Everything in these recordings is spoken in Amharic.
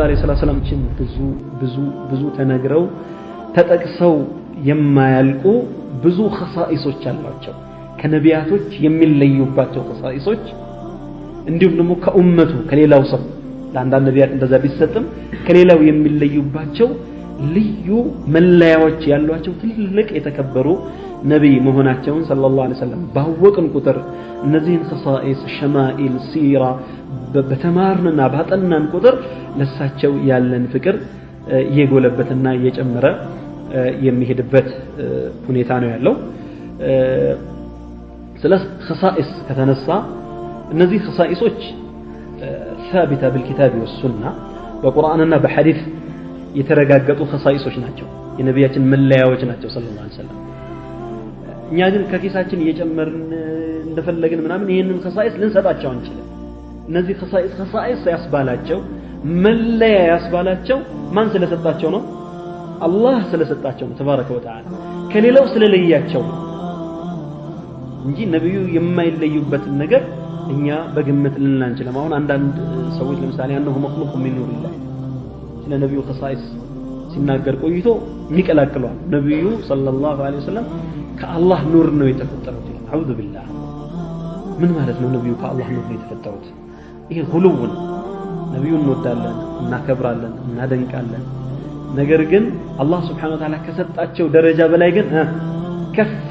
አለይሂ ሰላም ብዙ ተነግረው ተጠቅሰው የማያልቁ ብዙ ኸሳኢሶች አሏቸው ከነቢያቶች የሚለዩባቸው ኸሳኢሶች እንዲሁም ደግሞ ከኡመቱ ከሌላው ሰው ለአንዳንድ ነቢያት እንደዛ ቢሰጥም ከሌላው የሚለዩባቸው ልዩ መለያዎች ያሏቸው ትልልቅ የተከበሩ ነብይ መሆናቸውን ሰለላሁ ዐለይሂ ወሰለም ባወቅን ቁጥር እነዚህን ኸሳኢስ ሸማኢል ሲራ በተማርንና ባጠናን ቁጥር ለሳቸው ያለን ፍቅር እየጎለበትና እየጨመረ የሚሄድበት ሁኔታ ነው ያለው ስለ ኸሳኢስ ከተነሳ እነዚህ ኸሳኢሶች ثابتة بالكتاب والسنة በቁርአንና በሐዲስ የተረጋገጡ ኸሳኢሶች ናቸው የነቢያችን መለያዎች ናቸው ሰለላሁ ዐለይሂ ወሰለም እኛ ግን ከኪሳችን እየጨመርን እንደፈለግን ምናምን ይሄንን ኸሳኢስ ልንሰጣቸው አንችልም እነዚህ ኸሳኢስ ያስባላቸው መለያ ያስባላቸው ማን ስለሰጣቸው ነው አላህ ስለሰጣቸው ነው ተባረከ ወተዓላ ከሌላው ስለለያቸው እንጂ ነብዩ የማይለዩበትን ነገር እኛ በግምት ልንላንችልም አሁን አንዳንድ ሰዎች ለምሳሌ አንሁ መخلوق من نور الله ስለ ነብዩ ኸሳኢስ ሲናገር ቆይቶ የሚቀላቅሏል ነብዩ ሰለላሁ ዐለይሂ ወሰለም ከአላህ ኑር ነው የተፈጠሩት አዑዙ ቢላህ ምን ማለት ነው ነብዩ ከአላህ ኑር ነው የተፈጠሩት ይሄ ሁሉው ነብዩን እንወዳለን እናከብራለን እናደንቃለን ነገር ግን አላህ Subhanahu Wa Ta'ala ከሰጣቸው ደረጃ በላይ ግን ከፍ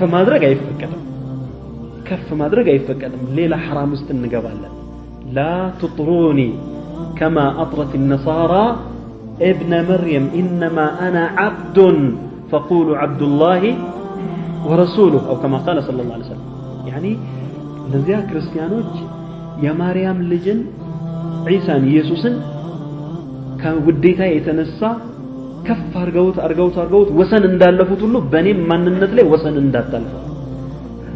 ማድረግ አይፈቀድም ሌላ حرام ውስጥ እንገባለን لا تطروني كما أطرت النصارى ابن مريم إنما أنا عبد فقولوا عبد الله ورسوله أو كما قال صلى الله عليه وسلم يعني لذيا كريستيانوች የማርያም ልጅን ዒሳን ኢየሱስን ከውዴታ የተነሳ ከፍ አርገውት ወሰን እንዳለፉት ሁሉ በኔም ማንነት ላይ ወሰን እንዳታልፈው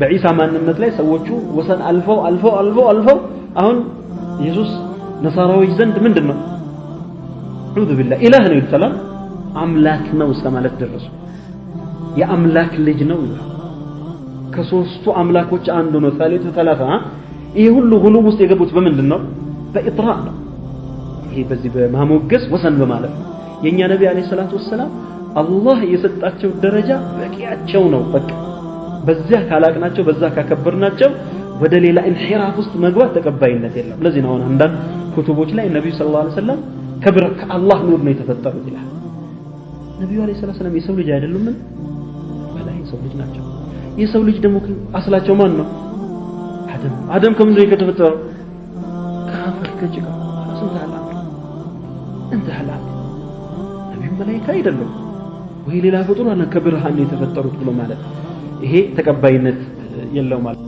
በዒሳ ማንነት ላይ ሰዎቹ ወሰን አልፈው አሁን ኢየሱስ ነሳራዎች ዘንድ ምንድነው አዑዙ ቢላህ ኢላህ ነው ይላል አምላክ ነው እስከማለት ደረሱ የአምላክ ልጅ ነው ከሶስቱ አምላኮች አንዱ ነው ثالث ثلاثه ይሄ ሁሉ ሁሉም ውስጥ የገቡት በምንድነው በኢጥራእ ነው ይሄ በዚህ በማሞገስ ወሰን በማለት የኛ ነብይ አለይሂ ሰላቱ ወሰለም አላህ የሰጣቸው ደረጃ በቂያቸው ነው በቃ በዛ ካላቅናቸው በዛ ካከበርናቸው ወደ ሌላ ኢንሂራፍ ውስጥ መግባት ተቀባይነት የለም ለዚህ ነው አንዳንድ ኩቱቦች ላይ ነብዩ ሰለላሁ ዐለይሂ ወሰለም ከአላህ ኑር ነው የተፈጠሩት ይላል ነብዩ አለይሂ ሰላቱ ወሰለም የሰው ልጅ አይደሉም በላይ የሰው ልጅ ናቸው የሰው ልጅ ደግሞ አስላቸው ማን ነው አደም ከምን ነው የተፈጠረው ከአፈር ከጭቃ እንተሃላ ነብዩ መላእክት አይደሉም ወይ ሌላ ፍጡር አለ ከብርሃን የተፈጠሩት ብሎ ማለት ይሄ ተቀባይነት የለው ማለት